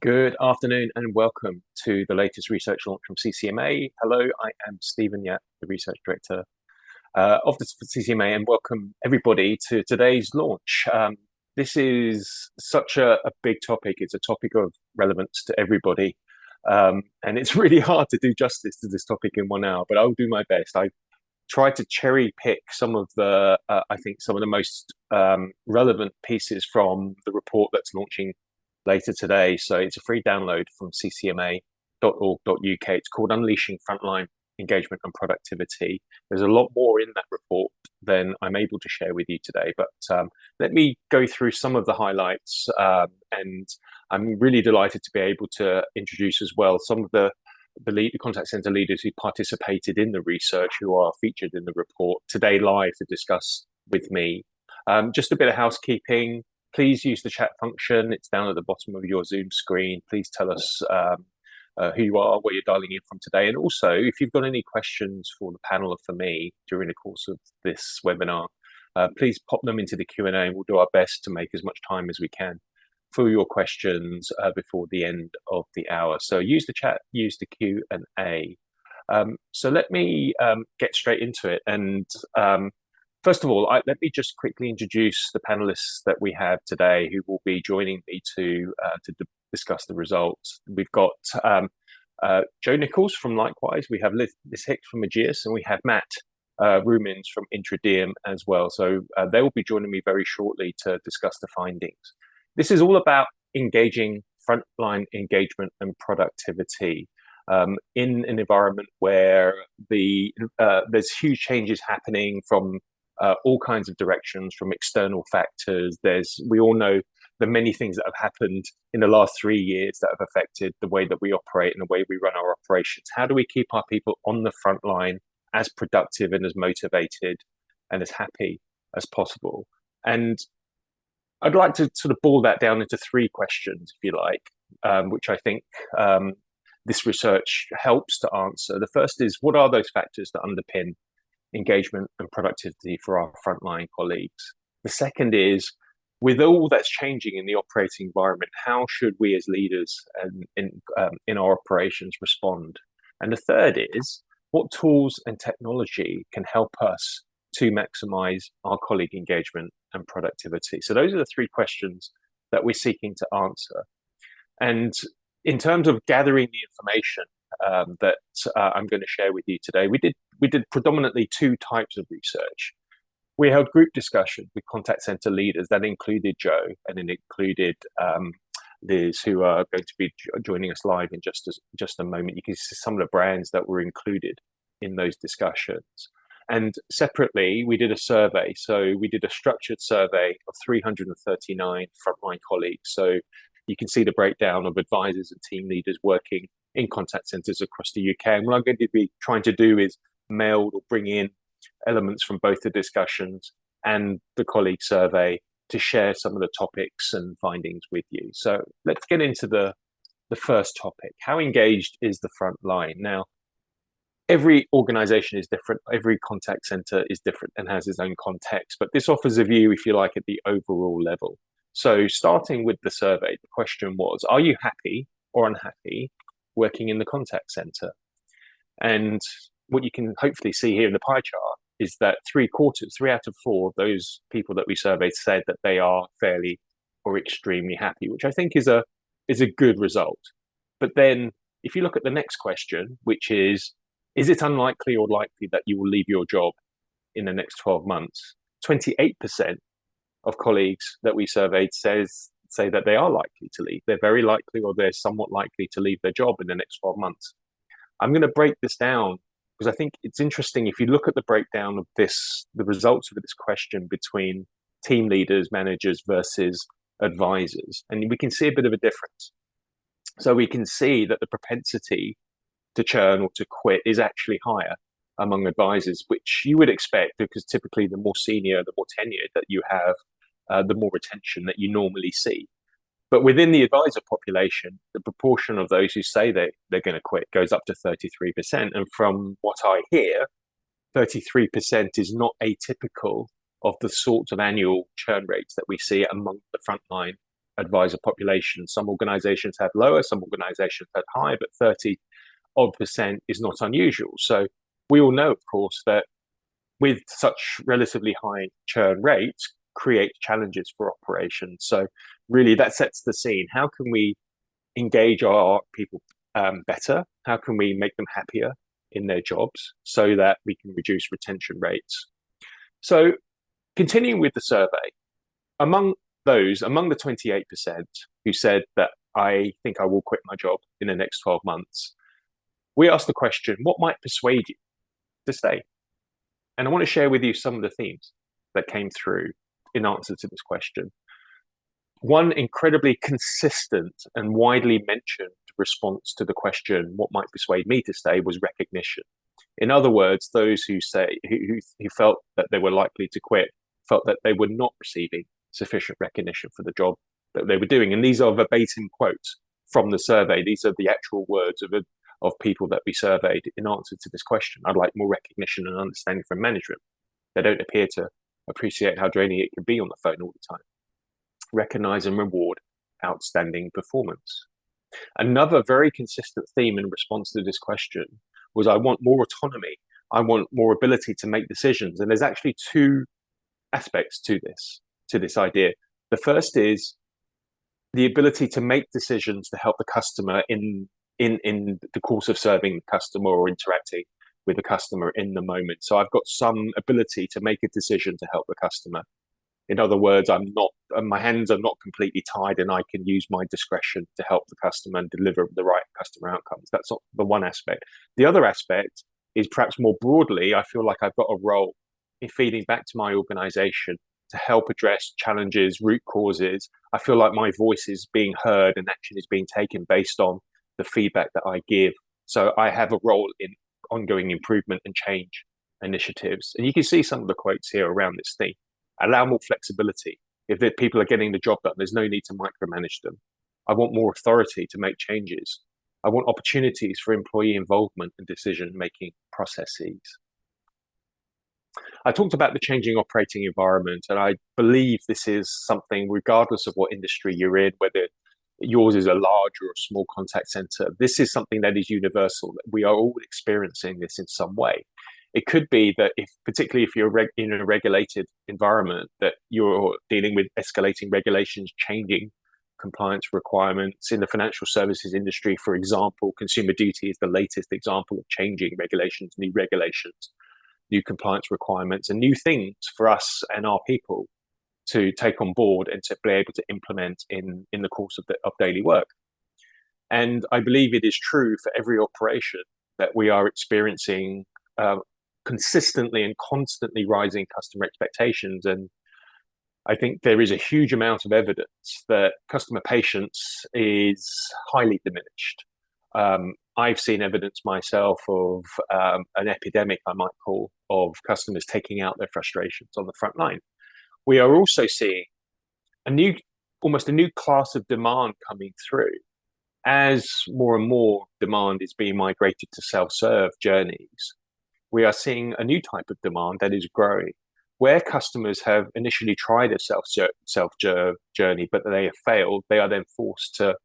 Good afternoon and welcome to the latest research launch from CCMA. Hello, I am Stephen Yap, the Research Director of the CCMA, and welcome everybody to today's launch. This is such a big topic. It's a topic of relevance to everybody. And it's really hard to do justice to this topic in 1 hour, but I'll do my best. I tried to cherry pick some of I think some of the most relevant pieces from the report that's launching later today. So it's a free download from ccma.org.uk. It's called Unleashing Frontline Engagement and Productivity. There's a lot more in that report than I'm able to share with you today, but let me go through some of the highlights. And I'm really delighted to be able to introduce as well some of the contact center leaders who participated in the research, who are featured in the report today live to discuss with me. Just a bit of housekeeping. Please use the chat function. It's down at the bottom of your Zoom screen. Please tell us who you are, where you're dialing in from today. And also, if you've got any questions for the panel or for me during the course of this webinar, please pop them into the Q&A and we'll do our best to make as much time as we can for your questions before the end of the hour. So use the chat, use the Q&A. So let me get straight into it. And first of all, let me just quickly introduce the panelists that we have today who will be joining me to discuss the results. We've got Joe Nichols from Likewise, we have Liz Hicks from Aegeus, and we have Matt Rumins from Intradiem as well. So they will be joining me very shortly to discuss the findings. This is all about engaging frontline engagement and productivity in an environment where there's huge changes happening from all kinds of directions, from external factors. We all know the many things that have happened in the last 3 years that have affected the way that we operate and the way we run our operations. How do we keep our people on the front line as productive and as motivated and as happy as possible? And I'd like to sort of boil that down into 3 questions, if you like, which I think this research helps to answer. The first is, what are those factors that underpin engagement and productivity for our frontline colleagues? The second is, with all that's changing in the operating environment, how should we as leaders in our operations respond? And the third is, what tools and technology can help us to maximize our colleague engagement and productivity? So those are the 3 questions that we're seeking to answer. And in terms of gathering the information that I'm going to share with you today, we did predominantly 2 types of research. We held group discussions with contact center leaders that included Joe, and it included Liz, who are going to be joining us live in just a moment. You can see some of the brands that were included in those discussions. And separately, we did a survey. So we did a structured survey of 339 frontline colleagues. So you can see the breakdown of advisors and team leaders working in contact centers across the UK. And what I'm going to be trying to do is meld or bring in elements from both the discussions and the colleague survey to share some of the topics and findings with you. So let's get into the first topic. How engaged is the front line? Now, every organization is different. Every contact center is different and has its own context, but this offers a view, if you like, at the overall level. So starting with the survey, the question was, are you happy or unhappy working in the contact center? And what you can hopefully see here in the pie chart is that 3 out of 4 of those people that we surveyed said that they are fairly or extremely happy, which I think is a good result. But then if you look at the next question, which is it unlikely or likely that you will leave your job in the next 12 months? 28% of colleagues that we surveyed say that they are likely to leave. They're very likely, or they're somewhat likely to leave their job in the next 12 months. I'm going to break this down because I think it's interesting. If you look at the breakdown of the results of this question between team leaders, managers versus advisors, and we can see a bit of a difference. So we can see that the propensity to churn or to quit is actually higher among advisors, which you would expect, because typically the more senior, the more tenured that you have, the more retention that you normally see. But within the advisor population, the proportion of those who say they're going to quit goes up to 33%. And from what I hear, 33% is not atypical of the sorts of annual churn rates that we see among the frontline advisor population. Some organizations have lower, some organizations have higher, but 30 odd percent is not unusual. So we all know, of course, that with such relatively high churn rates create challenges for operations. So really that sets the scene. How can we engage our people better? How can we make them happier in their jobs so that we can reduce retention rates? So continuing with the survey, among the 28% who said that I think I will quit my job in the next 12 months, we asked the question, what might persuade you to stay? And I want to share with you some of the themes that came through in answer to this question. One incredibly consistent and widely mentioned response to the question, what might persuade me to stay, was recognition. In other words, those who felt that they were likely to quit felt that they were not receiving sufficient recognition for the job that they were doing. And these are verbatim quotes from the survey. These are the actual words of people that we surveyed in answer to this question. I'd like more recognition and understanding from management. They don't appear to appreciate how draining it can be on the phone all the time. Recognize and reward outstanding performance. Another very consistent theme in response to this question was I want more autonomy. I want more ability to make decisions. And there's actually two aspects to this idea. The first is the ability to make decisions to help the customer in the course of serving the customer or interacting with the customer in the moment. So I've got some ability to make a decision to help the customer. In other words, my hands are not completely tied and I can use my discretion to help the customer and deliver the right customer outcomes. That's not the one aspect. The other aspect is perhaps more broadly, I feel like I've got a role in feeding back to my organization to help address challenges, root causes. I feel like my voice is being heard and action is being taken based on the feedback that I give. So I have a role in ongoing improvement and change initiatives. And you can see some of the quotes here around this theme. Allow more flexibility. If the people are getting the job done, there's no need to micromanage them. I want more authority to make changes. I want opportunities for employee involvement and decision-making processes. I talked about the changing operating environment, and I believe this is something, regardless of what industry you're in, whether yours is a large or a small contact center, this is something that is universal. We are all experiencing this in some way. It could be that particularly if you're in a regulated environment, that you're dealing with escalating regulations, changing compliance requirements. In the financial services industry, for example, consumer duty is the latest example of changing regulations, new compliance requirements, and new things for us and our people to take on board and to be able to implement in the course of daily work. And I believe it is true for every operation that we are experiencing consistently and constantly rising customer expectations. And I think there is a huge amount of evidence that customer patience is highly diminished. I've seen evidence myself of an epidemic, I might call, of customers taking out their frustrations on the front line. We are also seeing almost a new class of demand coming through as more and more demand is being migrated to self-serve journeys. We are seeing a new type of demand that is growing, where customers have initially tried a self-serve journey, but they have failed. They are then forced to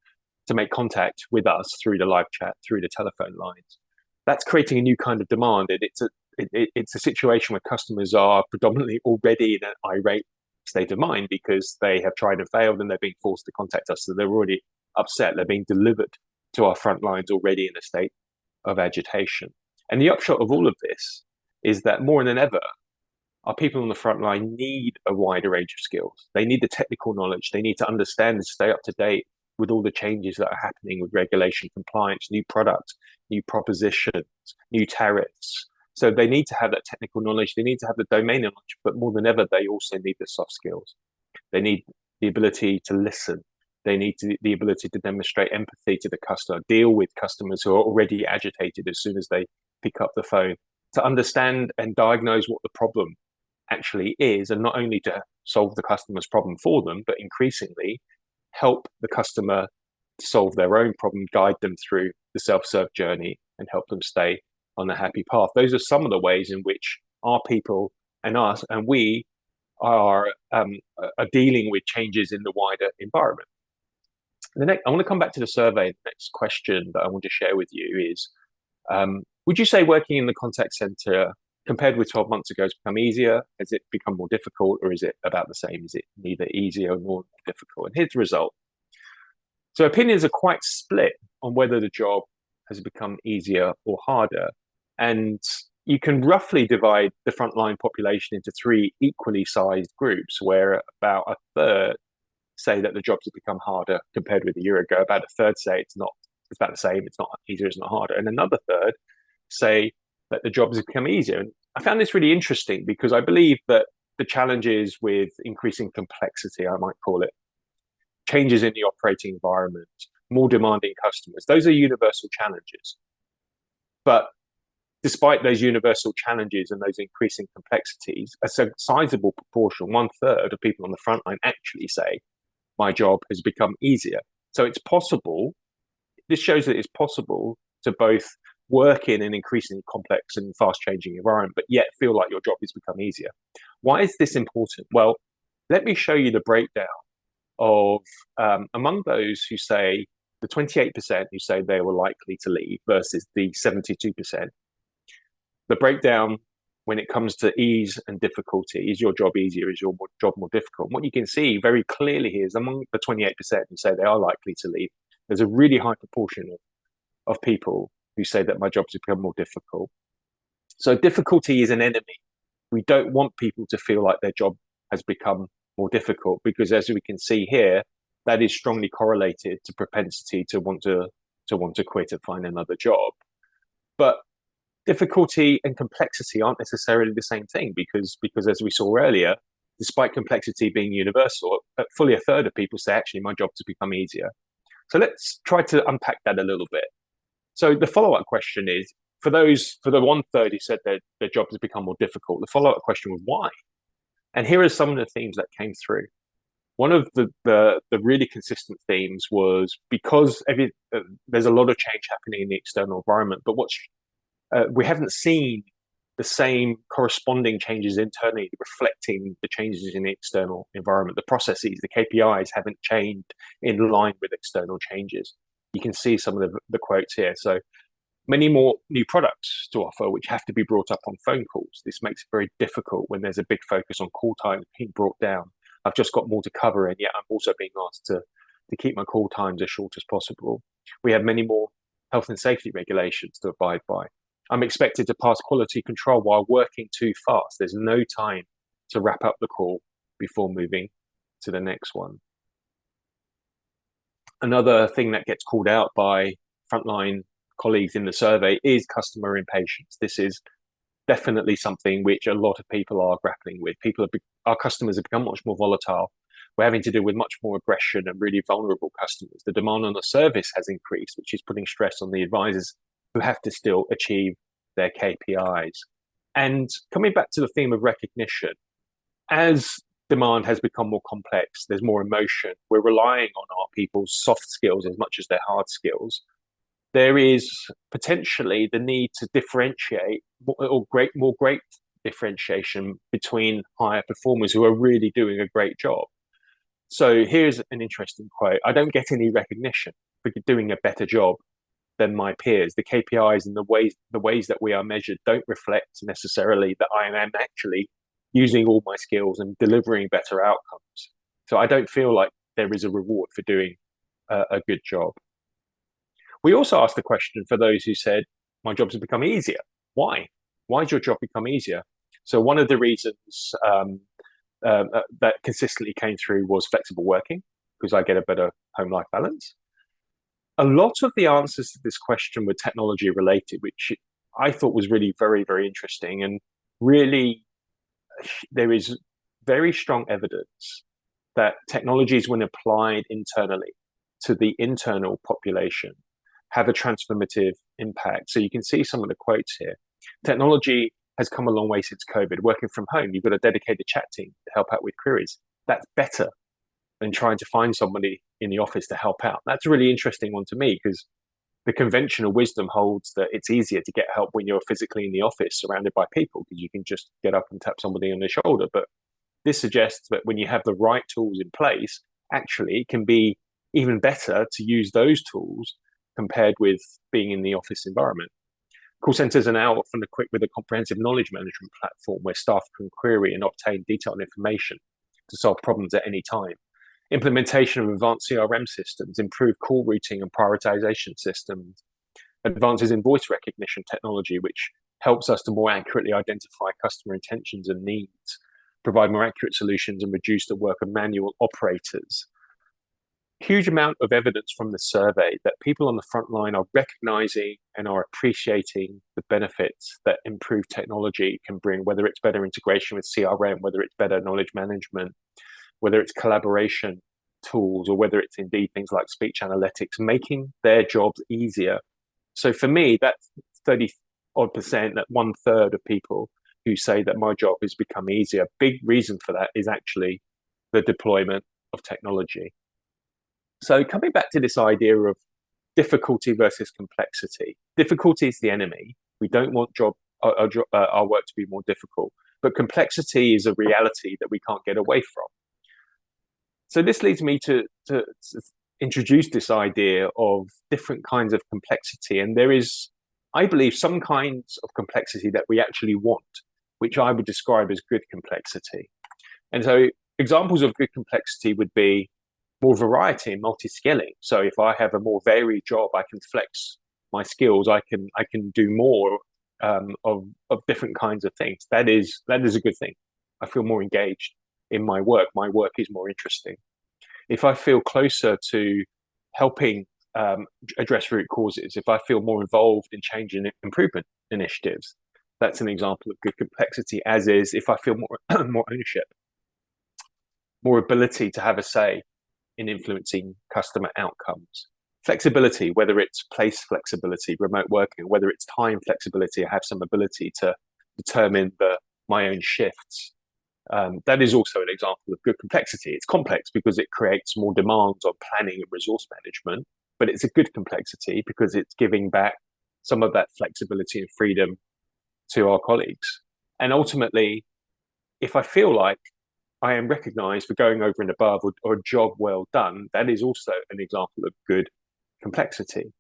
make contact with us through the live chat, through the telephone lines. That's creating a new kind of demand. And it's a situation where customers are predominantly already in an irate state of mind because they have tried and failed and they're being forced to contact us. So they're already upset. They're being delivered to our front lines already in a state of agitation. And the upshot of all of this is that more than ever, our people on the front line need a wider range of skills. They need the technical knowledge. They need to understand and stay up to date with all the changes that are happening with regulation, compliance, new products, new propositions, new tariffs. So they need to have that technical knowledge. They need to have the domain knowledge, but more than ever, they also need the soft skills. They need the ability to listen. They need the ability to demonstrate empathy to the customer, deal with customers who are already agitated as soon as they pick up the phone, to understand and diagnose what the problem actually is, and not only to solve the customer's problem for them, but increasingly help the customer solve their own problem, guide them through the self-serve journey, and help them stay on a happy path. Those are some of the ways in which our people and us and we are dealing with changes in the wider environment. I want to come back to the survey. The next question that I want to share with you is, would you say working in the contact center compared with 12 months ago has become easier? Has it become more difficult, or is it about the same? Is it neither easier nor difficult? And here's the result. So opinions are quite split on whether the job has become easier or harder. And you can roughly divide the frontline population into three equally sized groups, where about a third say that the jobs have become harder compared with a year ago. About a third say it's about the same, it's not easier, it's not harder. And another third say that the jobs have become easier. And I found this really interesting because I believe that the challenges with increasing complexity, I might call it, changes in the operating environment, more demanding customers, those are universal challenges. But despite those universal challenges and those increasing complexities, a sizable proportion, one third of people on the front line actually say, my job has become easier. So it's possible, this shows that it's possible to both work in an increasingly complex and fast changing environment, but yet feel like your job has become easier. Why is this important? Well, let me show you the breakdown of among those who say the 28% who say they were likely to leave versus the 72%. The breakdown when it comes to ease and difficulty, is your job easier, is your job more difficult? And what you can see very clearly here is among the 28% who say they are likely to leave, there's a really high proportion of people who say that my job's become more difficult. So difficulty is an enemy. We don't want people to feel like their job has become more difficult, because as we can see here, that is strongly correlated to propensity to want to quit and find another job. But difficulty and complexity aren't necessarily the same thing, because as we saw earlier, despite complexity being universal, fully a third of people say actually my job has become easier. So let's try to unpack that a little bit. So the follow-up question is, for the one third who said their job has become more difficult, the follow-up question was why? And here are some of the themes that came through. One of the really consistent themes was because there's a lot of change happening in the external environment, but we haven't seen the same corresponding changes internally reflecting the changes in the external environment. The processes, the KPIs haven't changed in line with external changes. You can see some of the quotes here. So many more new products to offer, which have to be brought up on phone calls. This makes it very difficult when there's a big focus on call time being brought down. I've just got more to cover, and yet I'm also being asked to keep my call times as short as possible. We have many more health and safety regulations to abide by. I'm expected to pass quality control while working too fast. There's no time to wrap up the call before moving to the next one. Another thing that gets called out by frontline colleagues in the survey is customer impatience. This is definitely something which a lot of people are grappling with. Our customers have become much more volatile. We're having to deal with much more aggression and really vulnerable customers. The demand on the service has increased, which is putting stress on the advisors who have to still achieve their KPIs. And coming back to the theme of recognition, as demand has become more complex, there's more emotion, we're relying on our people's soft skills as much as their hard skills. There is potentially the need to differentiate more great differentiation between higher performers who are really doing a great job. So here's an interesting quote. I don't get any recognition for doing a better job than my peers. The KPIs and the ways that we are measured don't reflect necessarily that I am actually using all my skills and delivering better outcomes. So I don't feel like there is a reward for doing a good job. We also asked the question for those who said, my jobs have become easier. Why? Why has your job become easier? So one of the reasons that consistently came through was flexible working, because I get a better home-life balance. A lot of the answers to this question were technology related, which I thought was really very, very interesting. And really, there is very strong evidence that technologies, when applied internally to the internal population, have a transformative impact. So you can see some of the quotes here. Technology has come a long way since COVID. Working from home, you've got a dedicated chat team to help out with queries. That's better than trying to find somebody in the office to help out. That's a really interesting one to me, because the conventional wisdom holds that it's easier to get help when you're physically in the office surrounded by people, because you can just get up and tap somebody on the shoulder. But this suggests that when you have the right tools in place, actually it can be even better to use those tools compared with being in the office environment. Call centers are now often equipped with a comprehensive knowledge management platform where staff can query and obtain detailed information to solve problems at any time. Implementation of advanced CRM systems, improved call routing and prioritization systems, advances in voice recognition technology, which helps us to more accurately identify customer intentions and needs, provide more accurate solutions, and reduce the work of manual operators. Huge amount of evidence from the survey that people on the front line are recognizing and are appreciating the benefits that improved technology can bring, whether it's better integration with CRM, whether it's better knowledge management, whether it's collaboration tools, or whether it's indeed things like speech analytics, making their jobs easier. So for me, that's 30% that 1/3 of people who say that my job has become easier. Big reason for that is actually the deployment of technology. So coming back to this idea of difficulty versus complexity, difficulty is the enemy. We don't want our work to be more difficult, but complexity is a reality that we can't get away from. So this leads me to introduce this idea of different kinds of complexity. And there is, I believe, some kinds of complexity that we actually want, which I would describe as good complexity. And so examples of good complexity would be more variety and multi-skilling. So if I have a more varied job, I can flex my skills. I can do more of different kinds of things. That is a good thing. I feel more engaged in my work. My work is more interesting. If I feel closer to helping address root causes, if I feel more involved in change and improvement initiatives, that's an example of good complexity. As is, if I feel more more ownership, more ability to have a say in influencing customer outcomes. Flexibility, whether it's place flexibility, remote working, whether it's time flexibility, I have some ability to determine my own shifts. That is also an example of good complexity. It's complex because it creates more demands on planning and resource management, but it's a good complexity because it's giving back some of that flexibility and freedom to our colleagues. And ultimately, if I feel like I am recognized for going over and above or a job well done, that is also an example of good complexity.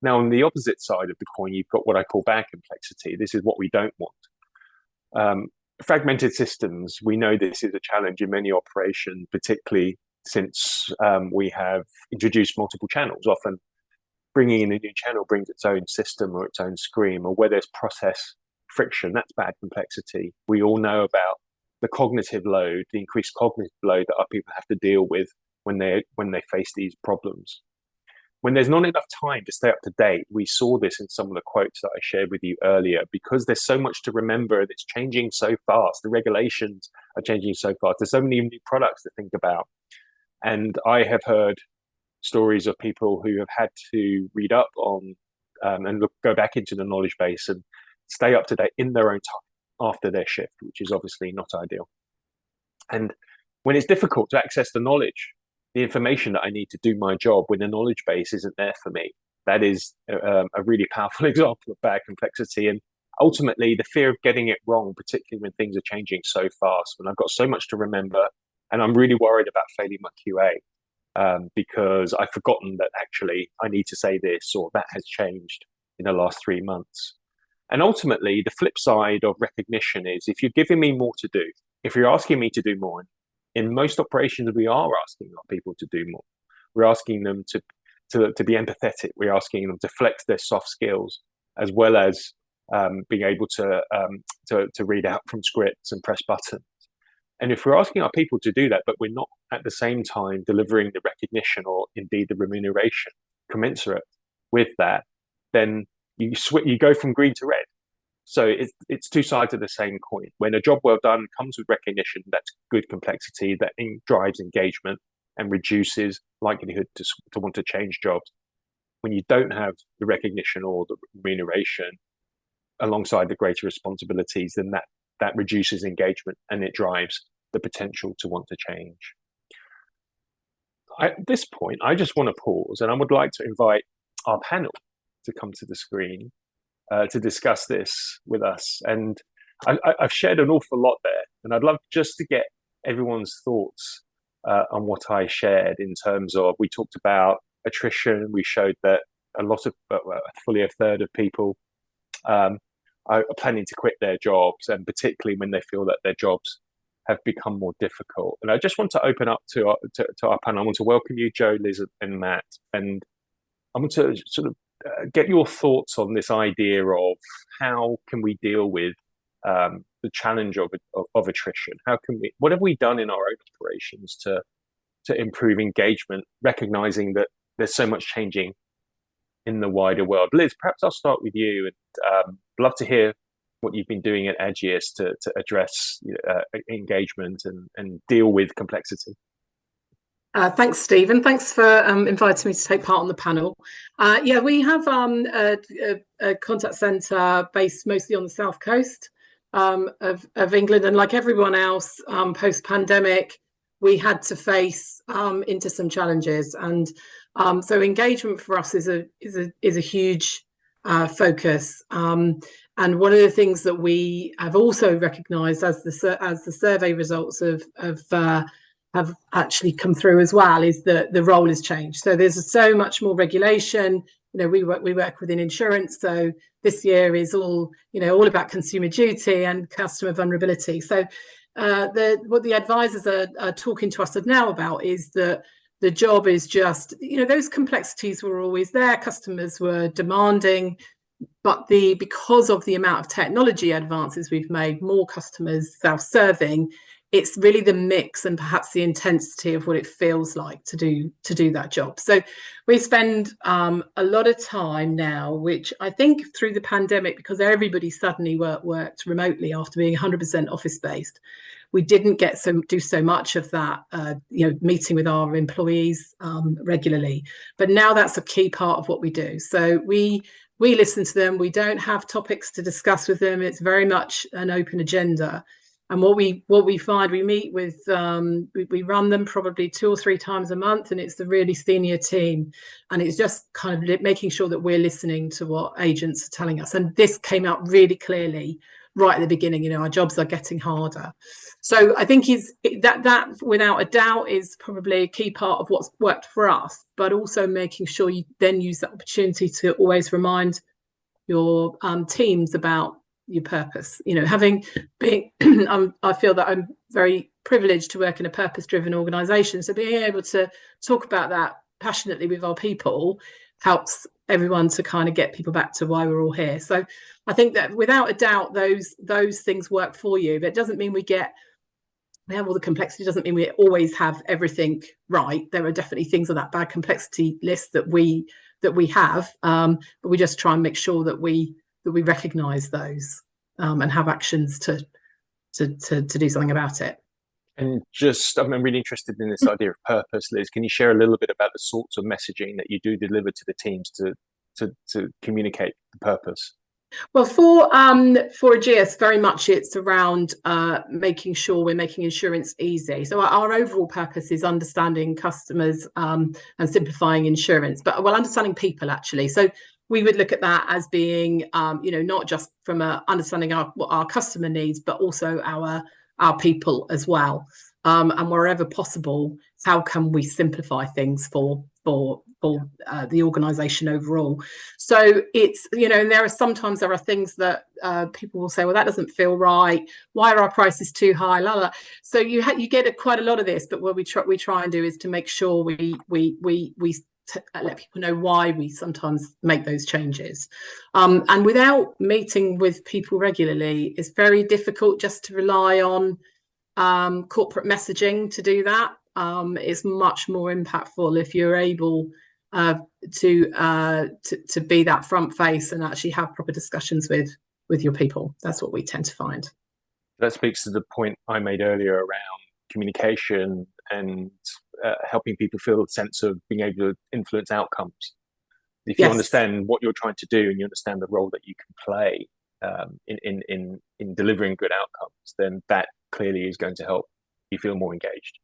Now, on the opposite side of the coin, you've got what I call bad complexity. This is what we don't want. Fragmented systems, we know this is a challenge in many operations, particularly since we have introduced multiple channels. Often bringing in a new channel brings its own system or its own screen, or where there's process friction, that's bad complexity. We all know about the cognitive load, the increased cognitive load that our people have to deal with when they face these problems. When there's not enough time to stay up to date, we saw this in some of the quotes that I shared with you earlier, because there's so much to remember and it's changing so fast. The regulations are changing so fast. There's so many new products to think about. And I have heard stories of people who have had to read up on and go back into the knowledge base and stay up to date in their own time after their shift, which is obviously not ideal. And when it's difficult to access the knowledge, the information that I need to do my job, when the knowledge base isn't there for me, that is a really powerful example of bad complexity. And ultimately, the fear of getting it wrong, particularly when things are changing so fast, when I've got so much to remember, and I'm really worried about failing my QA because I've forgotten that actually I need to say this, or that has changed in the last 3 months. And ultimately, the flip side of recognition is, if you're giving me more to do, if you're asking me to do more, in most operations, we are asking our people to do more. We're asking them to be empathetic. We're asking them to flex their soft skills, as well as being able to read out from scripts and press buttons. And if we're asking our people to do that, but we're not at the same time delivering the recognition or indeed the remuneration commensurate with that, then you go from green to red. So it's two sides of the same coin. When a job well done comes with recognition, that's good complexity that drives engagement and reduces likelihood to want to change jobs. When you don't have the recognition or the remuneration alongside the greater responsibilities, then that reduces engagement and it drives the potential to want to change. At this point, I just want to pause, and I would like to invite our panel to come to the screen to discuss this with us. And I've shared an awful lot there, and I'd love just to get everyone's thoughts on what I shared in terms of we talked about attrition. We showed that a lot of fully a third of people are planning to quit their jobs, and particularly when they feel that their jobs have become more difficult. And I just want to open up to our panel. I want to welcome you, Joe, Liz, and Matt, and I want to sort of get your thoughts on this idea of how can we deal with the challenge of attrition? How can we? What have we done in our own operations to improve engagement, recognizing that there's so much changing in the wider world? Liz, perhaps I'll start with you, and love to hear what you've been doing at Agios to address engagement and deal with complexity. Thanks, Stephen. Thanks for inviting me to take part on the panel. Yeah, we have a contact centre based mostly on the south coast of England, and like everyone else, post-pandemic, we had to face into some challenges, and so engagement for us is a huge focus. And one of the things that we have also recognised as the survey results have actually come through as well is that the role has changed. So there's so much more regulation. We work within insurance, so this year is all about consumer duty and customer vulnerability. So what the advisors are talking to us now about is that the job is just, those complexities were always there. Customers were demanding, but because of the amount of technology advances we've made, more customers self-serving, it's really the mix and perhaps the intensity of what it feels like to do that job. So we spend a lot of time now, which I think through the pandemic, because everybody suddenly worked remotely after being 100% office-based, we didn't do so much of that, meeting with our employees regularly. But now that's a key part of what we do. So we listen to them. We don't have topics to discuss with them. It's very much an open agenda. And what we find, we meet with, we run them probably 2 or 3 times a month, and it's the really senior team. And it's just kind of making sure that we're listening to what agents are telling us. And this came out really clearly right at the beginning. Our jobs are getting harder. So I think that without a doubt is probably a key part of what's worked for us, but also making sure you then use that opportunity to always remind your teams about your purpose. Having been I feel that I'm very privileged to work in a purpose-driven organization, so being able to talk about that passionately with our people helps everyone to kind of get people back to why we're all here. So I think that without a doubt those things work for you, but it doesn't mean we have all the complexity. Doesn't mean we always have everything right. There are definitely things on that bad complexity list that we have, but we just try and make sure that we recognise those and have actions to do something about it. And I'm really interested in this idea of purpose, Liz. Can you share a little bit about the sorts of messaging that you do deliver to the teams to communicate the purpose? Well, for Agios, very much it's around making sure we're making insurance easy. So our overall purpose is understanding customers and simplifying insurance, but understanding people actually. So we would look at that as being, not just from understanding what our customer needs, but also our people as well. And wherever possible, how can we simplify things for the organisation overall? So it's, and there are things that people will say, well, that doesn't feel right. Why are our prices too high? La la. So you get quite a lot of this, but what we try and do is to make sure we let people know why we sometimes make those changes. And without meeting with people regularly, it's very difficult just to rely on corporate messaging to do that. It's much more impactful if you're able to be that front face and actually have proper discussions with your people. That's what we tend to find. That speaks to the point I made earlier around communication and helping people feel a sense of being able to influence outcomes. If you understand what you're trying to do and you understand the role that you can play in delivering good outcomes, then that clearly is going to help you feel more engaged.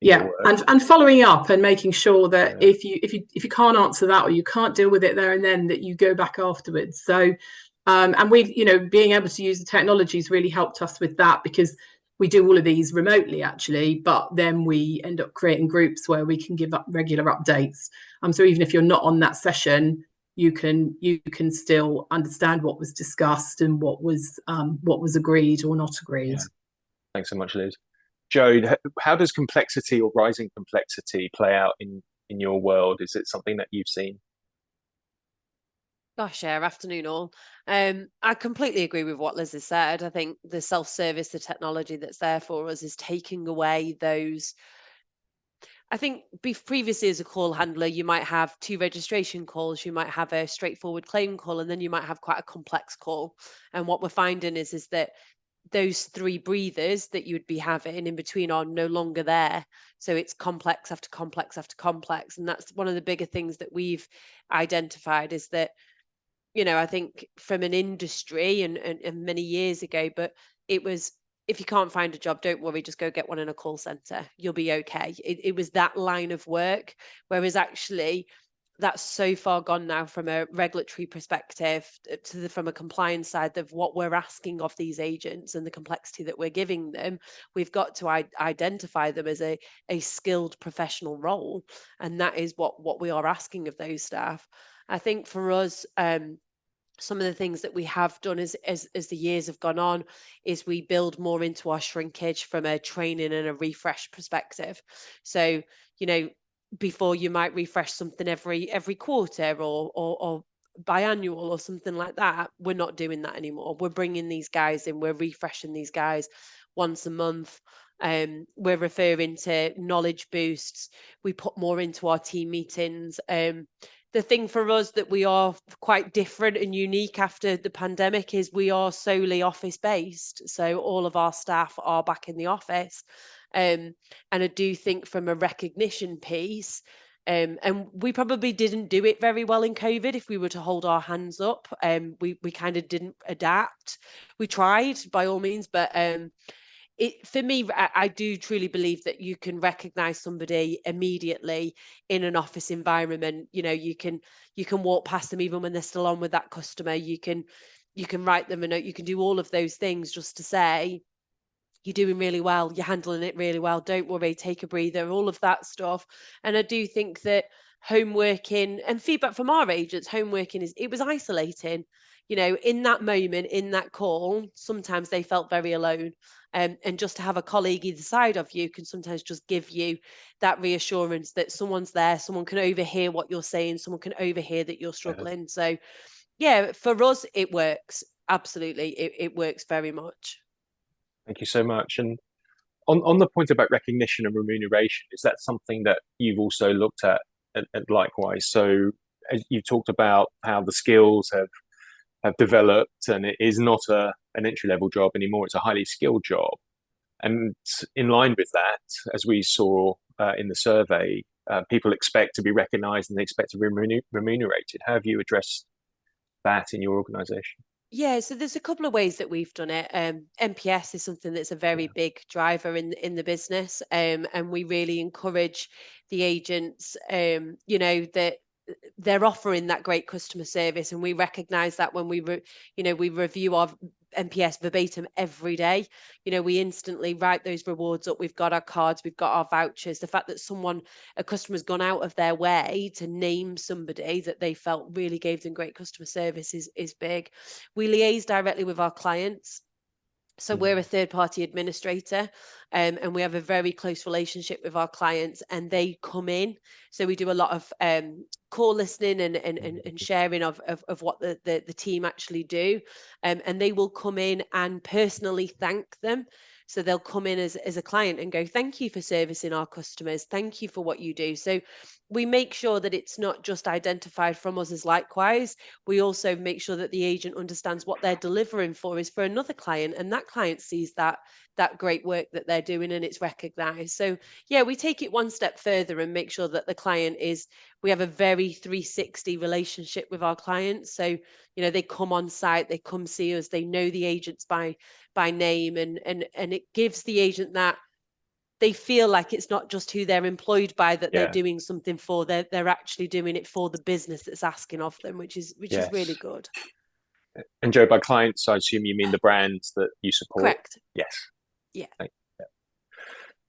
And following up and making sure that if you can't answer that or you can't deal with it there and then, that you go back afterwards. So and we being able to use the technology has really helped us with that, because we do all of these remotely actually, but then we end up creating groups where we can give up regular updates. So even if you're not on that session, you can still understand what was discussed and what was agreed or not agreed. Yeah. Thanks so much, Liz. Joe, how does complexity or rising complexity play out in your world? Is it something that you've seen? Gosh, yeah, afternoon all. I completely agree with what Liz has said. I think the self-service, the technology that's there for us is taking away those. I think previously as a call handler, you might have two registration calls, you might have a straightforward claim call, and then you might have quite a complex call. And what we're finding is that those three breathers that you would be having in between are no longer there. So it's complex after complex after complex. And that's one of the bigger things that we've identified is that, I think from an industry and many years ago, but it was, if you can't find a job, don't worry, just go get one in a call center. You'll be okay. It was that line of work. Whereas actually, that's so far gone now from a regulatory perspective from a compliance side of what we're asking of these agents and the complexity that we're giving them. We've got to identify them as a skilled professional role. And that is what we are asking of those staff. I think for us, some of the things that we have done as the years have gone on is we build more into our shrinkage from a training and a refresh perspective. So, before you might refresh something every quarter or biannual or something like that, we're not doing that anymore. We're bringing these guys in, we're refreshing these guys once a month. We're referring to knowledge boosts. We put more into our team meetings. The thing for us that we are quite different and unique after the pandemic is we are solely office based. So all of our staff are back in the office. And I do think from a recognition piece, and we probably didn't do it very well in COVID if we were to hold our hands up. We kind of didn't adapt. We tried by all means, but it for me, I do truly believe that you can recognize somebody immediately in an office environment. You can walk past them even when they're still on with that customer. You can write them a note. You can do all of those things just to say you're doing really well, you're handling it really well, don't worry, take a breather, all of that stuff. And I do think that home working and feedback from our agents, home working it was isolating. In that moment, in that call, sometimes they felt very alone. And just to have a colleague either side of you can sometimes just give you that reassurance that someone's there, someone can overhear what you're saying, someone can overhear that you're Yeah. struggling. So, yeah, for us, it works. Absolutely. It works very much. Thank you so much. And on the point about recognition and remuneration, is that something that you've also looked at likewise? So as you talked about how the skills have developed, and it is not an entry level job anymore; it's a highly skilled job. And in line with that, as we saw in the survey, people expect to be recognised and they expect to be remunerated. How have you addressed that in your organisation? Yeah, so there's a couple of ways that we've done it. NPS is something that's a very Yeah, big driver in the business, and we really encourage the agents, that they're offering that great customer service, and we recognise that when we review our NPS verbatim every day. We instantly write those rewards up. We've got our cards, we've got our vouchers. The fact that a customer's gone out of their way to name somebody that they felt really gave them great customer service is big. We liaise directly with our clients. So we're a third party administrator, and we have a very close relationship with our clients, and they come in. So we do a lot of call listening and sharing of what the team actually do. And they will come in and personally thank them. So they'll come in as a client and go, thank you for servicing our customers. Thank you for what you do. So we make sure that it's not just identified from us as likewise. We also make sure that the agent understands what they're delivering for is for another client, and that client sees that great work that they're doing and it's recognized. So yeah, we take it one step further and make sure that the client is we have a very 360 relationship with our clients. So they come on site, they come see us, they know the agents by name, and it gives the agent that they feel like it's not just who they're employed by that they're yeah, doing something for, they're actually doing it for the business that's asking of them, which is really yes. good. And Joe, by clients, I assume you mean the brands that you support? Correct. Yes. Yeah.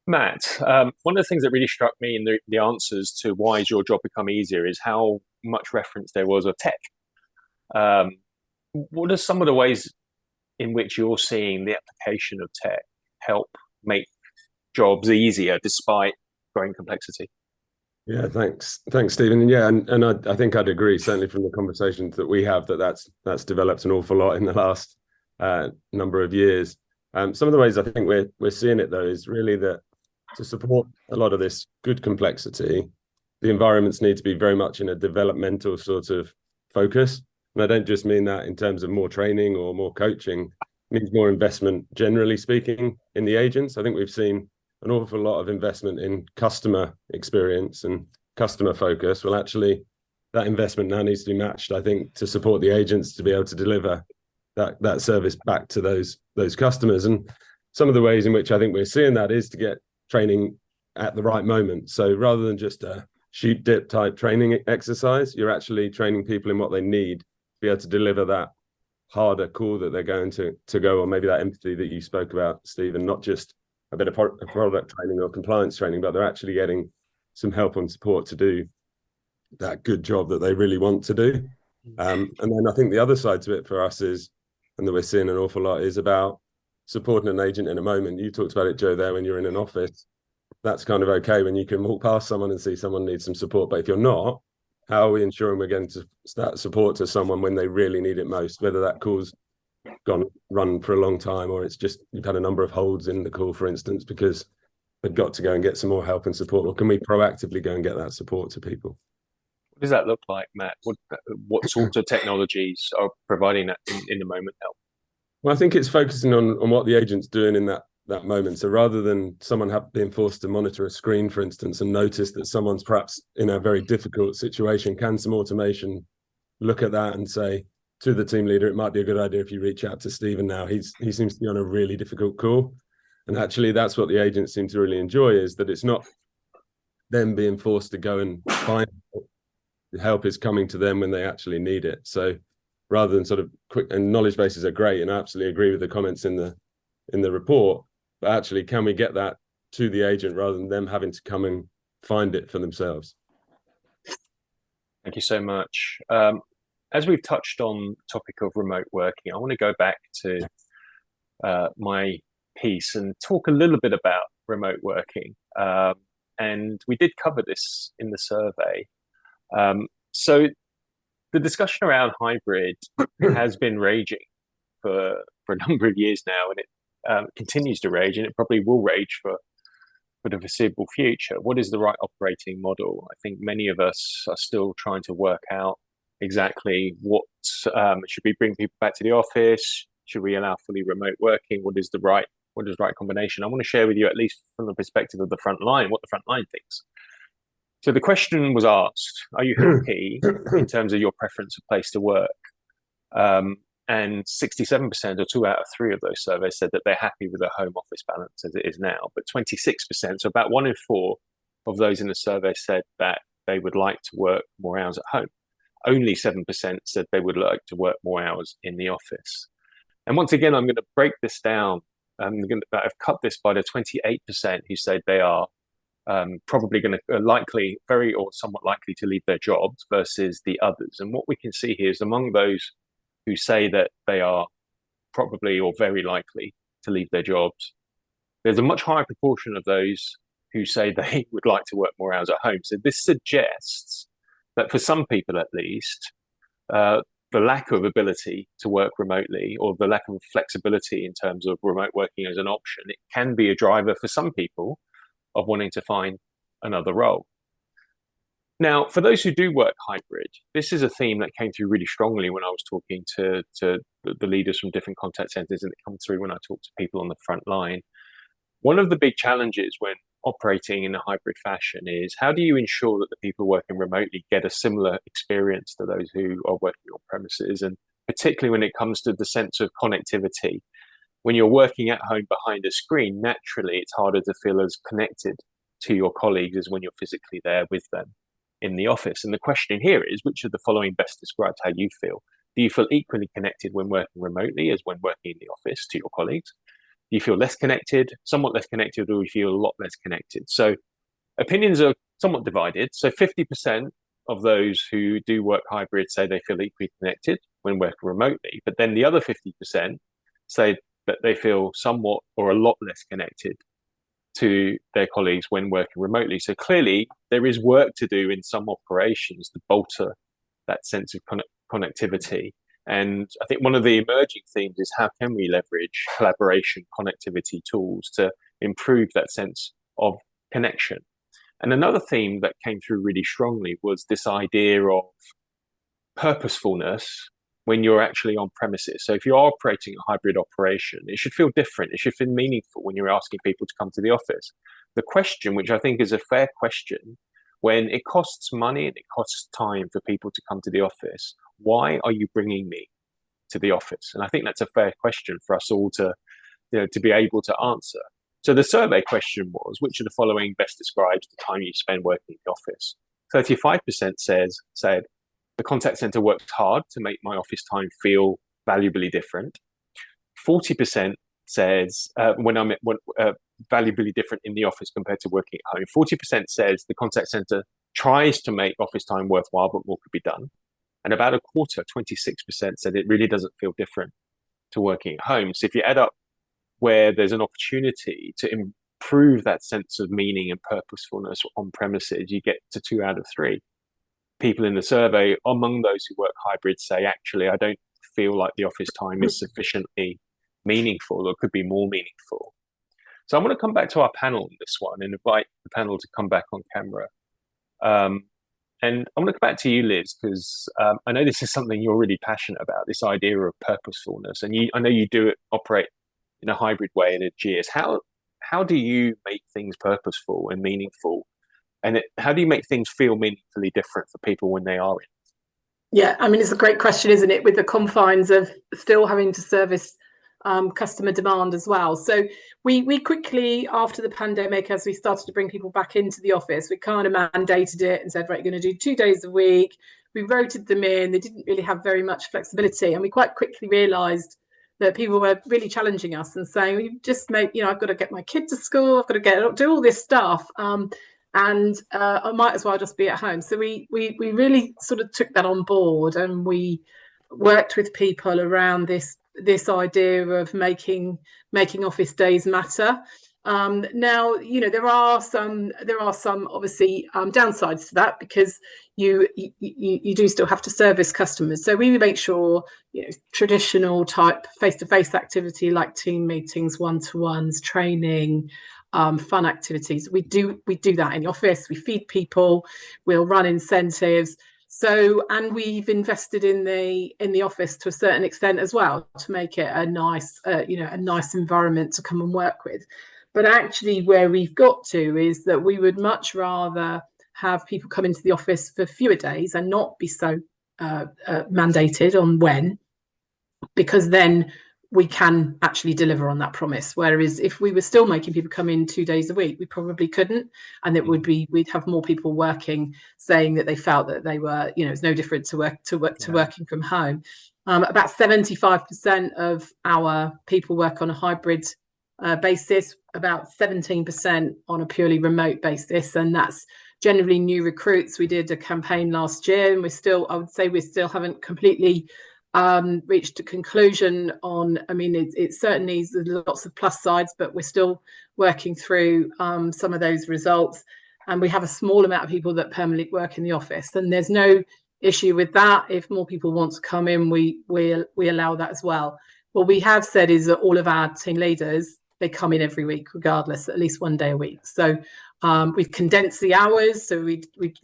Matt, one of the things that really struck me in the answers to why has your job become easier is how much reference there was of tech. Um, what are some of the ways in which you're seeing the application of tech help make jobs easier despite growing complexity? Yeah, thanks, Stephen. And yeah, and I think I'd agree. Certainly from the conversations that we have, that's developed an awful lot in the last number of years. Some of the ways I think we're seeing it though is really that to support a lot of this good complexity, the environments need to be very much in a developmental sort of focus. And I don't just mean that in terms of more training or more coaching. It means more investment, generally speaking, in the agents. I think we've seen an awful lot of investment in customer experience and customer focus. Well, actually, that investment now needs to be matched, I think, to support the agents to be able to deliver that service back to those customers. And some of the ways in which I think we're seeing that is to get training at the right moment. So rather than just a shoot dip type training exercise, you're actually training people in what they need to be able to deliver that harder call that they're going to go, or maybe that empathy that you spoke about, Stephen, not just a bit of product training or compliance training, but they're actually getting some help and support to do that good job that they really want to do. And then I think the other side to it for us is, and that we're seeing an awful lot, is about supporting an agent in a moment. You talked about it, Joe, there when you're in an office. That's kind of okay when you can walk past someone and see someone needs some support. But if you're not, how are we ensuring we're getting to that support to someone when they really need it most, whether that call's run for a long time or it's just you've had a number of holds in the call, for instance, because they've got to go and get some more help and support? Or can we proactively go and get that support to people? What does that look like, Matt? What sorts of technologies are providing that in the moment help? Well, I think it's focusing on what the agent's doing in that moment. So rather than someone being forced to monitor a screen, for instance, and notice that someone's perhaps in a very difficult situation, can some automation look at that and say to the team leader, it might be a good idea if you reach out to Stephen now. He seems to be on a really difficult call. And actually, that's what the agents seem to really enjoy, is that it's not them being forced to go and find help. The help is coming to them when they actually need it. So rather than sort of quick, and knowledge bases are great, and I absolutely agree with the comments in the report, but actually, can we get that to the agent rather than them having to come and find it for themselves? Thank you so much. As we've touched on the topic of remote working, I want to go back to my piece and talk a little bit about remote working. And we did cover this in the survey. So the discussion around hybrid has been raging for a number of years now, and it continues to rage, and it probably will rage for the foreseeable future. What is the right operating model? I think many of us are still trying to work out exactly what should we bring people back to the office? Should we allow fully remote working? What is the right combination? I want to share with you, at least from the perspective of the front line, what the front line thinks. So the question was asked, are you happy in terms of your preference of place to work? And 67%, or 2 out of 3 of those surveys, said that they're happy with the home office balance as it is now. But 26%, so about 1 in 4 of those in the survey, said that they would like to work more hours at home. Only 7% said they would like to work more hours in the office. And once again, I'm going to break this down. I've cut this by the 28% who said they are probably going to likely, very or somewhat likely to leave their jobs versus the others. And what we can see here is among those who say that they are probably or very likely to leave their jobs, there's a much higher proportion of those who say they would like to work more hours at home. So this suggests that for some people at least, the lack of ability to work remotely, or the lack of flexibility in terms of remote working as an option, it can be a driver for some people of wanting to find another role. Now, for those who do work hybrid, this is a theme that came through really strongly when I was talking to the leaders from different contact centers, and it comes through when I talk to people on the front line. One of the big challenges when operating in a hybrid fashion is, how do you ensure that the people working remotely get a similar experience to those who are working on premises? And particularly when it comes to the sense of connectivity, when you're working at home behind a screen, naturally it's harder to feel as connected to your colleagues as when you're physically there with them in the office. And the question here is, which of the following best describes how you feel? Do you feel equally connected when working remotely as when working in the office to your colleagues? you feel less connected, somewhat less connected, or you feel a lot less connected? So opinions are somewhat divided. So 50% of those who do work hybrid say they feel equally connected when working remotely, but then the other 50% say that they feel somewhat or a lot less connected to their colleagues when working remotely. So clearly there is work to do in some operations to bolster that sense of connectivity. And I think one of the emerging themes is how can we leverage collaboration connectivity tools to improve that sense of connection. And another theme that came through really strongly was this idea of purposefulness when you're actually on premises. So if you're operating a hybrid operation, it should feel different. It should feel meaningful when you're asking people to come to the office. The question, which I think is a fair question, when it costs money and it costs time for people to come to the office, why are you bringing me to the office? And I think that's a fair question for us all to, to be able to answer. So the survey question was, which of the following best describes the time you spend working in the office? 35% said, the contact center worked hard to make my office time feel valuably different. 40% says, valuably different in the office compared to working at home. 40% says the contact center tries to make office time worthwhile, but more could be done. And about a quarter, 26%, said it really doesn't feel different to working at home. So if you add up where there's an opportunity to improve that sense of meaning and purposefulness on premises, you get to 2 out of 3. People in the survey, among those who work hybrid, say, actually, I don't feel like the office time is sufficiently meaningful or could be more meaningful. So I'm going to come back to our panel on this one and invite the panel to come back on camera. And I'm going to come back to you, Liz, because I know this is something you're really passionate about, this idea of purposefulness. And I know you do operate in a hybrid way at GS. How do you make things purposeful and meaningful? And how do you make things feel meaningfully different for people when they are in? Yeah, I mean, it's a great question, isn't it? With the confines of still having to service customer demand as well. So we quickly, after the pandemic, as we started to bring people back into the office, we kind of mandated it and said, right, you're going to do 2 days a week. We rotated them in. They didn't really have very much flexibility. And we quite quickly realized that people were really challenging us and saying, well, you just make, I've got to get my kid to school. I've got to do all this stuff. And I might as well just be at home. So we really sort of took that on board, and we worked with people around this idea of making office days matter. Now, there are some obviously downsides to that, because you do still have to service customers. So we make sure traditional type face-to-face activity like team meetings, one-to-ones, training, fun activities. We do that in the office. We feed people. We'll run incentives. So, and we've invested in the office to a certain extent as well to make it a nice environment to come and work with. But actually, where we've got to is that we would much rather have people come into the office for fewer days and not be so mandated on when, because then we can actually deliver on that promise. Whereas if we were still making people come in 2 days a week, we probably couldn't. And we'd have more people working, saying that they felt that they were, it's no different to working from home. About 75% of our people work on a hybrid basis, about 17% on a purely remote basis. And that's generally new recruits. We did a campaign last year, and I would say we still haven't completely reached a conclusion on. I mean, it certainly is, there's lots of plus sides, but we're still working through some of those results. And we have a small amount of people that permanently work in the office, and there's no issue with that. If more people want to come in, we allow that as well. What we have said is that all of our team leaders, they come in every week, regardless, at least 1 day a week. So we've condensed the hours, so we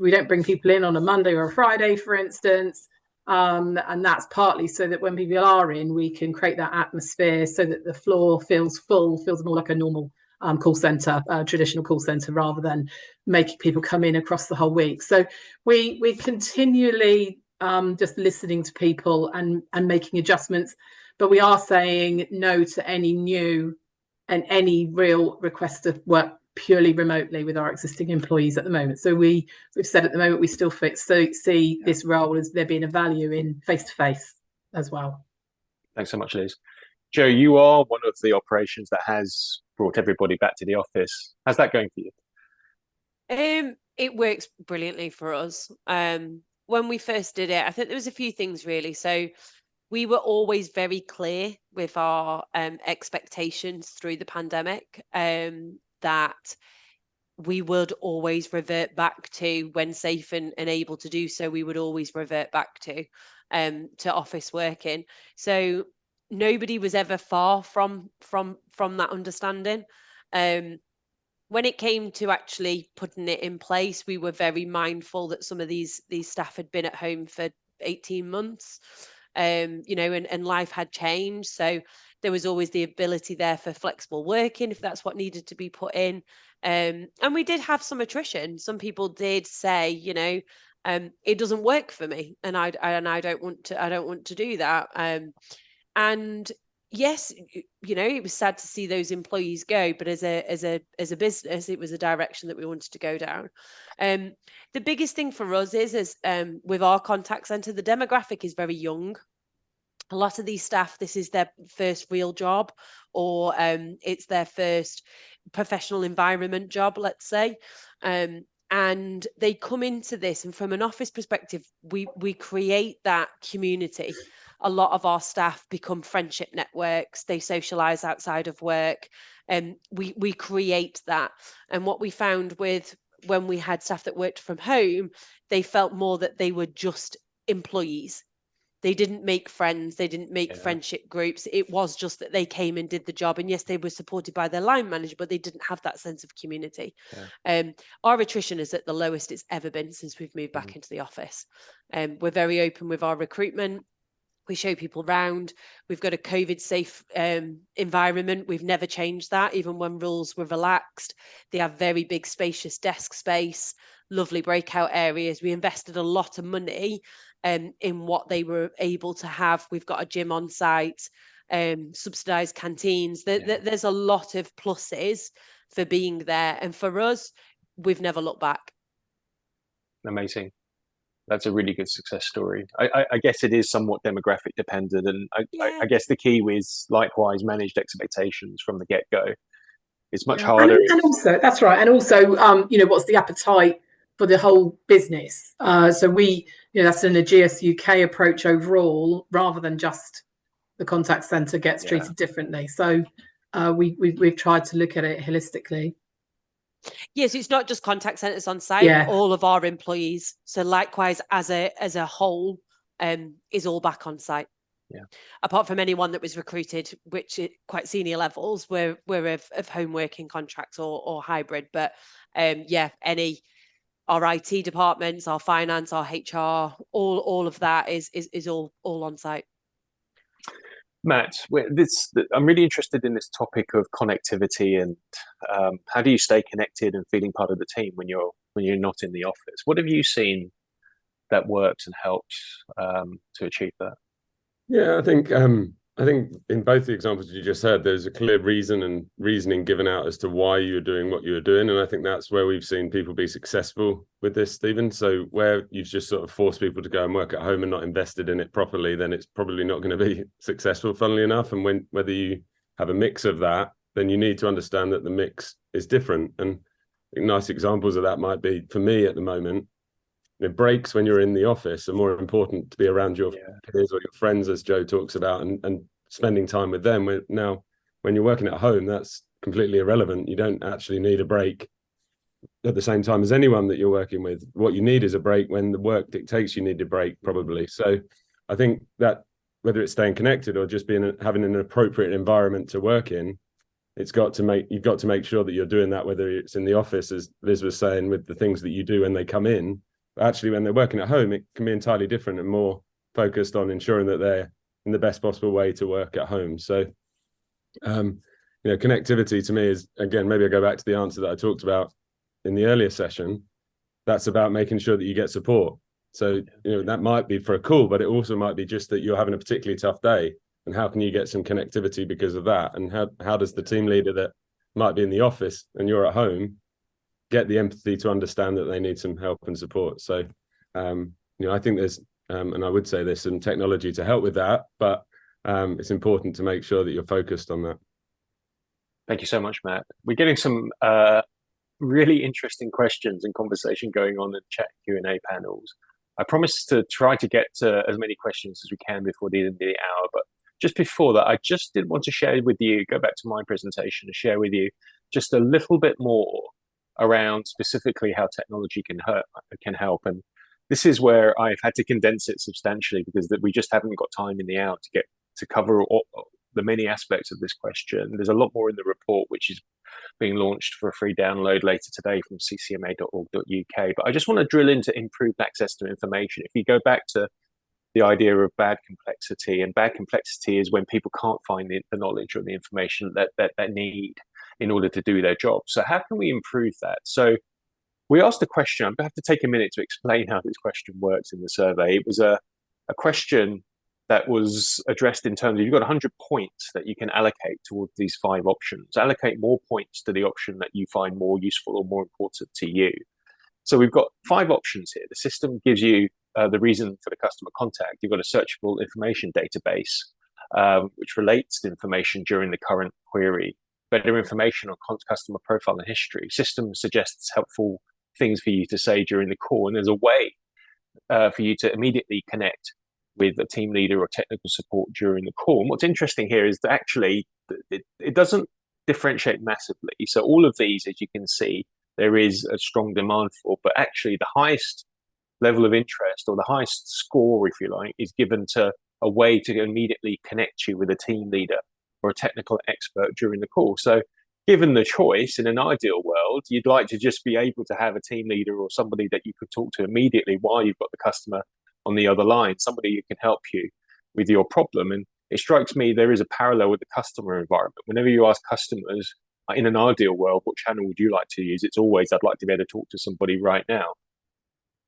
don't bring people in on a Monday or a Friday, for instance. And that's partly so that when people are in, we can create that atmosphere so that the floor feels full, feels more like a normal call center, traditional call center, rather than making people come in across the whole week. So we continually just listening to people and making adjustments, but we are saying no to any new and any real request to work purely remotely with our existing employees at the moment. So we've said at the moment we still see this role as there being a value in face-to-face as well. Thanks so much, Liz. Joe, you are one of the operations that has brought everybody back to the office. How's that going for you? It works brilliantly for us. When we first did it, I think there was a few things really. So we were always very clear with our expectations through the pandemic, that we would always revert back to, when safe and able to do so, we would always revert back to office working. So nobody was ever far from that understanding. When it came to actually putting it in place, we were very mindful that some of these staff had been at home for 18 months, and life had changed. So there was always the ability there for flexible working if that's what needed to be put in. And we did have some attrition. Some people did say, it doesn't work for me, and I don't want to do that. And yes, it was sad to see those employees go, but as a business, it was a direction that we wanted to go down. The biggest thing for us is with our contact center, the demographic is very young. A lot of these staff, this is their first real job, or it's their first professional environment job, let's say. And they come into this, and from an office perspective, we create that community. A lot of our staff become friendship networks. They socialize outside of work, and we create that. And what we found with, when we had staff that worked from home, they felt more that they were just employees. They didn't make friends. They didn't make friendship groups. It was just that they came and did the job. And yes, they were supported by their line manager, but they didn't have that sense of community. Our attrition is at the lowest it's ever been since we've moved back into the office. We're very open with our recruitment. We show people around. We've got a COVID safe environment. We've never changed that, even when rules were relaxed. They have very big, spacious desk space, lovely breakout areas. We invested a lot of money in what they were able to have. We've got a gym on site, subsidized canteens. There's a lot of pluses for being there. And for us, we've never looked back. Amazing. That's a really good success story. I guess it is somewhat demographic dependent, and I guess the key is likewise managed expectations from the get-go. It's much harder. And also, that's right. And also, what's the appetite for the whole business? So we, that's an Ageas UK approach overall, rather than just the contact center gets treated differently. So we've tried to look at it holistically. Yes, it's not just contact centers on site, all of our employees. So likewise, as a whole, is all back on site. Apart from anyone that was recruited, which is quite senior levels, we're of home working contracts or hybrid. But our IT departments, our finance, our HR, all of that is all on site. Matt, I'm really interested in this topic of connectivity and how do you stay connected and feeling part of the team when you're not in the office? What have you seen that worked and helped to achieve that? Yeah, I think in both the examples you just heard, there's a clear reasoning given out as to why you're doing what you're doing, and I think that's where we've seen people be successful with this, Stephen. So where you've just sort of forced people to go and work at home and not invested in it properly, then it's probably not going to be successful, funnily enough. And whether you have a mix of that, then you need to understand that the mix is different. And I think nice examples of that might be, for me at the moment, breaks when you're in the office are more important to be around your peers or your friends, as Joe talks about, and spending time with them. Now, when you're working at home, that's completely irrelevant. You don't actually need a break at the same time as anyone that you're working with. What you need is a break when the work dictates you need a break, probably. So I think that whether it's staying connected or just having an appropriate environment to work in, you've got to make sure that you're doing that, whether it's in the office, as Liz was saying, with the things that you do when they come in. Actually, when they're working at home, it can be entirely different and more focused on ensuring that they're in the best possible way to work at home. So, connectivity to me is, again, maybe I go back to the answer that I talked about in the earlier session. That's about making sure that you get support. So, that might be for a call, but it also might be just that you're having a particularly tough day. And how can you get some connectivity because of that? And how does the team leader that might be in the office and you're at home get the empathy to understand that they need some help and support? So, I think there's, and I would say there's some technology to help with that, but it's important to make sure that you're focused on that. Thank you so much, Matt. We're getting some really interesting questions and conversation going on in chat Q&A panels. I promise to try to get to as many questions as we can before the end of the hour, but just before that, I just did want to share with you, go back to my presentation and share with you just a little bit more around specifically how technology can help. And this is where I've had to condense it substantially because we just haven't got time in the hour to cover the many aspects of this question. There's a lot more in the report, which is being launched for a free download later today from ccma.org.uk. But I just want to drill into improved access to information. If you go back to the idea of bad complexity, and bad complexity is when people can't find the knowledge or the information that they need in order to do their job. So how can we improve that? So we asked a question. I'm going to have to take a minute to explain how this question works in the survey. It was a question that was addressed in terms of you've got 100 points that you can allocate towards these 5 options. Allocate more points to the option that you find more useful or more important to you. So we've got 5 options here. The system gives you the reason for the customer contact. You've got a searchable information database, which relates to information during the current query. Better information on customer profile and history. System suggests helpful things for you to say during the call. And there's a way for you to immediately connect with a team leader or technical support during the call. And what's interesting here is that actually it doesn't differentiate massively. So all of these, as you can see, there is a strong demand for, but actually the highest level of interest or the highest score, if you like, is given to a way to immediately connect you with a team leader or a technical expert during the call. So given the choice, in an ideal world, you'd like to just be able to have a team leader or somebody that you could talk to immediately while you've got the customer on the other line, somebody who can help you with your problem. And it strikes me there is a parallel with the customer environment. Whenever you ask customers, in an ideal world, what channel would you like to use? It's always, I'd like to be able to talk to somebody right now.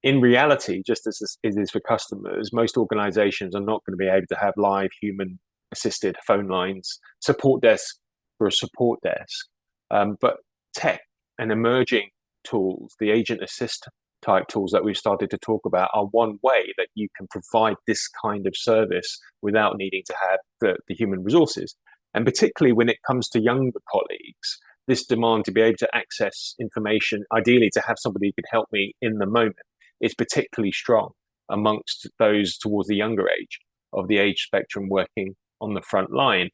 In reality, just as it is for customers, most organizations are not going to be able to have live human assisted phone lines, support desk for a support desk. But tech and emerging tools, the agent assist type tools that we've started to talk about, are one way that you can provide this kind of service without needing to have the human resources. And particularly when it comes to younger colleagues, this demand to be able to access information, ideally to have somebody who can help me in the moment, is particularly strong amongst those towards the younger age of the age spectrum working on the front line.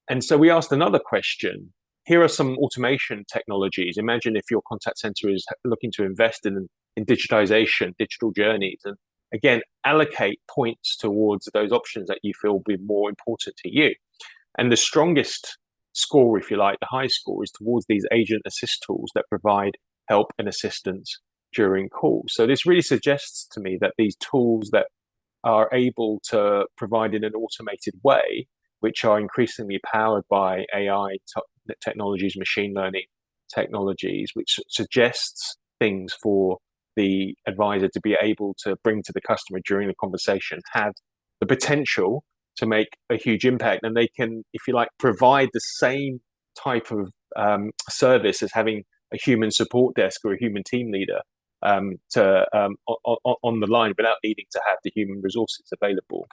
And so we asked another question. Here are some automation technologies. Imagine if your contact center is looking to invest in digitization, digital journeys, and again, allocate points towards those options that you feel will be more important to you. And the strongest score, if you like, the high score, is towards these agent assist tools that provide help and assistance during calls. So this really suggests to me that these tools that are able to provide in an automated way, which are increasingly powered by AI technologies, machine learning technologies, which suggests things for the advisor to be able to bring to the customer during the conversation, have the potential to make a huge impact. And they can, if you like, provide the same type of service as having a human support desk or a human team leader on the line without needing to have the human resources available.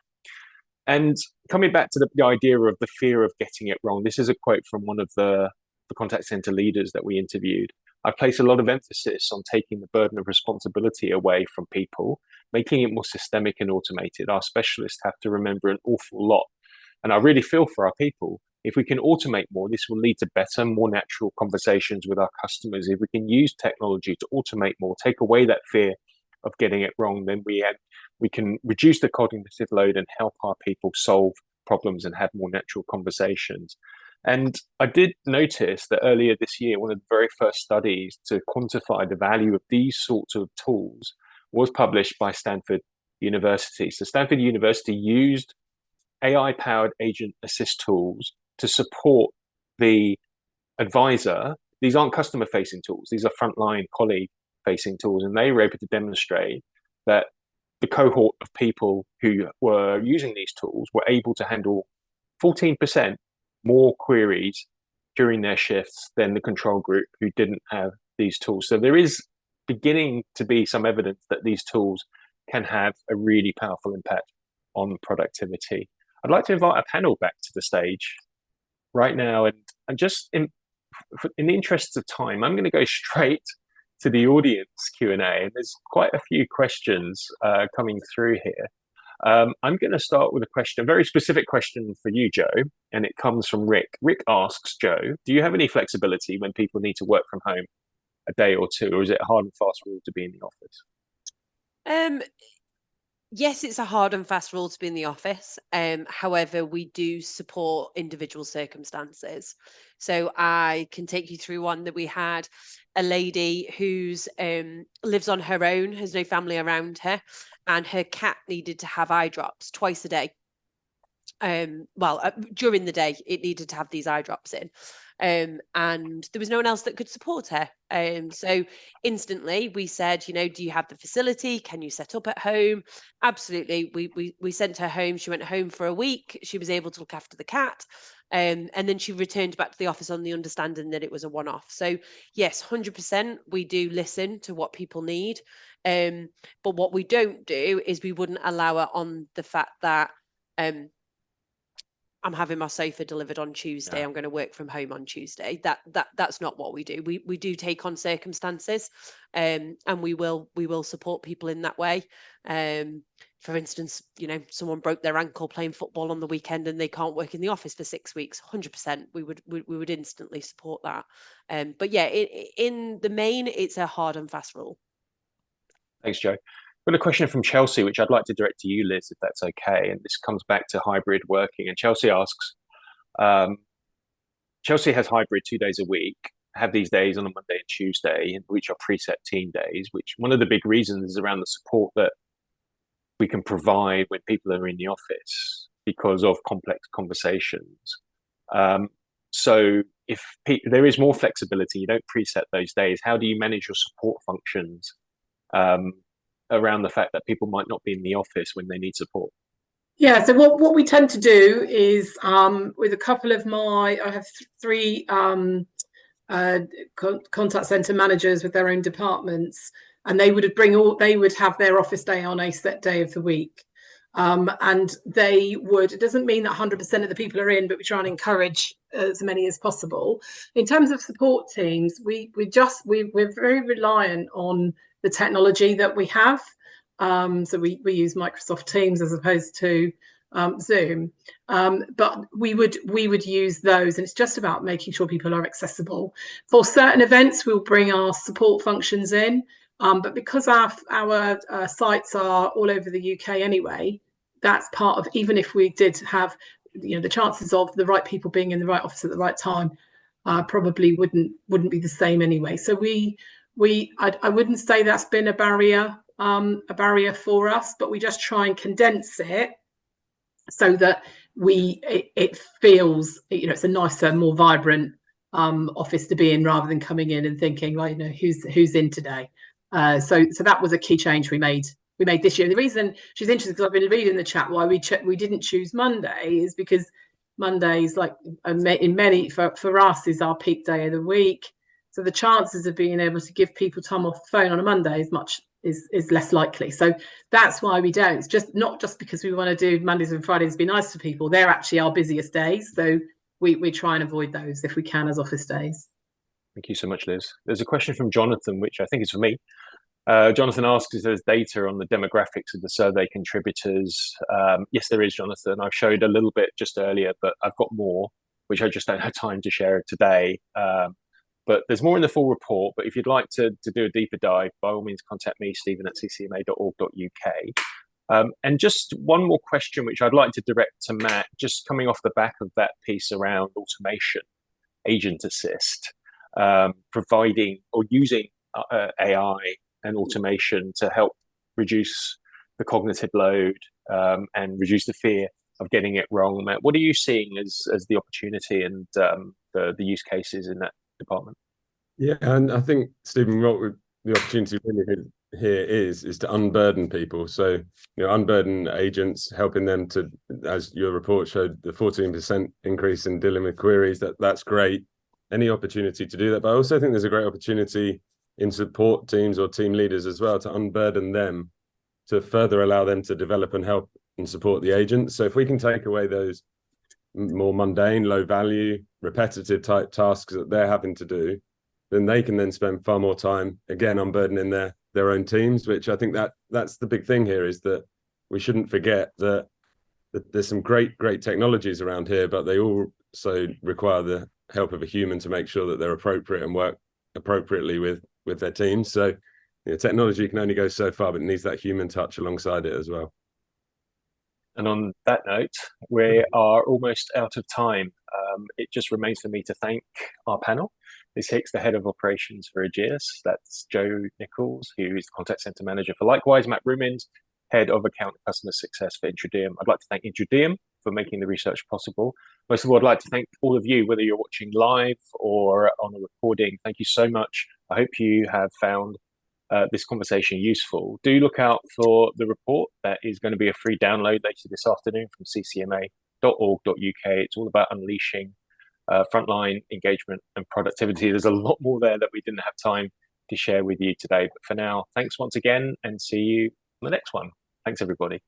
And coming back to the idea of the fear of getting it wrong, this is a quote from one of the contact center leaders that we interviewed. I place a lot of emphasis on taking the burden of responsibility away from people, making it more systemic and automated. Our specialists have to remember an awful lot. And I really feel for our people. If we can automate more, this will lead to better, more natural conversations with our customers. If we can use technology to automate more, take away that fear of getting it wrong, then we can reduce the cognitive load and help our people solve problems and have more natural conversations. And I did notice that earlier this year, one of the very first studies to quantify the value of these sorts of tools was published by Stanford University. So Stanford University used AI-powered agent assist tools to support the advisor. These aren't customer-facing tools. These are frontline colleague-facing tools. And they were able to demonstrate that the cohort of people who were using these tools were able to handle 14% more queries during their shifts than the control group who didn't have these tools. So there is beginning to be some evidence that these tools can have a really powerful impact on productivity. I'd like to invite a panel back to the stage right now, and just in the interests of time, I'm going to go straight to the audience Q&A, and there's quite a few questions coming through here. I'm going to start with a very specific question for you, Joe, and it comes from Rick. Rick asks, Joe, do you have any flexibility when people need to work from home a day or two, or is it a hard and fast rule to be in the office? Yes, it's a hard and fast rule to be in the office. However, we do support individual circumstances. So I can take you through one that we had, a lady who's lives on her own, has no family around her, and her cat needed to have eye drops twice a day. During the day, it needed to have these eye drops in. And there was no one else that could support her. So instantly we said, do you have the facility? Can you set up at home? Absolutely. We sent her home. She went home for a week. She was able to look after the cat. And then she returned back to the office on the understanding that it was a one-off. So yes, 100%, we do listen to what people need. But what we don't do is we wouldn't allow it on the fact that I'm having my sofa delivered on Tuesday. Yeah. I'm going to work from home on Tuesday. That's not what we do. We do take on circumstances, and we will support people in that way. For instance, someone broke their ankle playing football on the weekend and they can't work in the office for 6 weeks. 100%, we would instantly support that. But yeah, in the main, it's a hard and fast rule. Thanks, Joe. Got a question from Chelsea, which I'd like to direct to you, Liz, if that's okay. And this comes back to hybrid working. And Chelsea asks, Chelsea has hybrid 2 days a week, have these days on a Monday and Tuesday, which are preset team days, which one of the big reasons is around the support that we can provide when people are in the office because of complex conversations. So if there is more flexibility, you don't preset those days, how do you manage your support functions around the fact that people might not be in the office when they need support? Yeah, so what we tend to do is with a couple of I have 3 contact center managers with their own departments, and they would have their office day on a set day of the week. And it doesn't mean that 100% of the people are in, but we try and encourage as many as possible. In terms of support teams, we're very reliant on the technology that we have. So we use Microsoft Teams as opposed to Zoom, but we would use those, and it's just about making sure people are accessible. For certain events, we'll bring our support functions in, but because our sites are all over the UK anyway, that's part of, even if we did have, the chances of the right people being in the right office at the right time probably wouldn't be the same anyway. So I wouldn't say that's been a barrier for us, but we just try and condense it so that it feels, it's a nicer, more vibrant office to be in, rather than coming in and thinking, well, who's in today. So that was a key change we made this year. And the reason she's interested, because I've been reading the chat, why we didn't choose Monday is because Mondays, like in many, for us, is our peak day of the week. So the chances of being able to give people time off the phone on a Monday is less likely. So that's why we don't. It's just not just because we want to do Mondays and Fridays to be nice to people. They're actually our busiest days. So we try and avoid those if we can as office days. Thank you so much, Liz. There's a question from Jonathan, which I think is for me. Jonathan asks if there's data on the demographics of the survey contributors. Yes, there is, Jonathan. I've showed a little bit just earlier, but I've got more, which I just don't have time to share today. But there's more in the full report. But if you'd like to do a deeper dive, by all means, contact me, stephen@ccma.org.uk. And just one more question, which I'd like to direct to Matt, just coming off the back of that piece around automation, agent assist, providing or using AI and automation to help reduce the cognitive load and reduce the fear of getting it wrong. Matt, what are you seeing as the opportunity and the use cases in that department? Yeah, and I think, Stephen, what the opportunity really here is to unburden people. So, unburden agents, helping them to, as your report showed, the 14% increase in dealing with queries. That's great. Any opportunity to do that, but I also think there's a great opportunity in support teams or team leaders as well to unburden them, to further allow them to develop and help and support the agents. So if we can take away those more mundane, low value, repetitive type tasks that they're having to do, then they can then spend far more time, again, unburdening their own teams, which I think that's the big thing here, is that we shouldn't forget that there's some great technologies around here, but they also require the help of a human to make sure that they're appropriate and work appropriately with their teams. So technology can only go so far, but it needs that human touch alongside it as well. And on that note, we are almost out of time. It just remains for me to thank our panel. This Hicks, the head of operations for Ageas. That's Joe Nichols, who is the contact center manager for Likewise. Matt Rumins, head of account customer success for Intradium. I'd like to thank Intradium for making the research possible. Most of all, I'd like to thank all of you, whether you're watching live or on a recording. Thank you so much. I hope you have found this conversation useful. Do look out for the report that is going to be a free download later this afternoon from ccma.org.uk. It's all about unleashing frontline engagement and productivity. There's a lot more there that we didn't have time to share with you today. But for now, thanks once again, and see you on the next one. Thanks, everybody.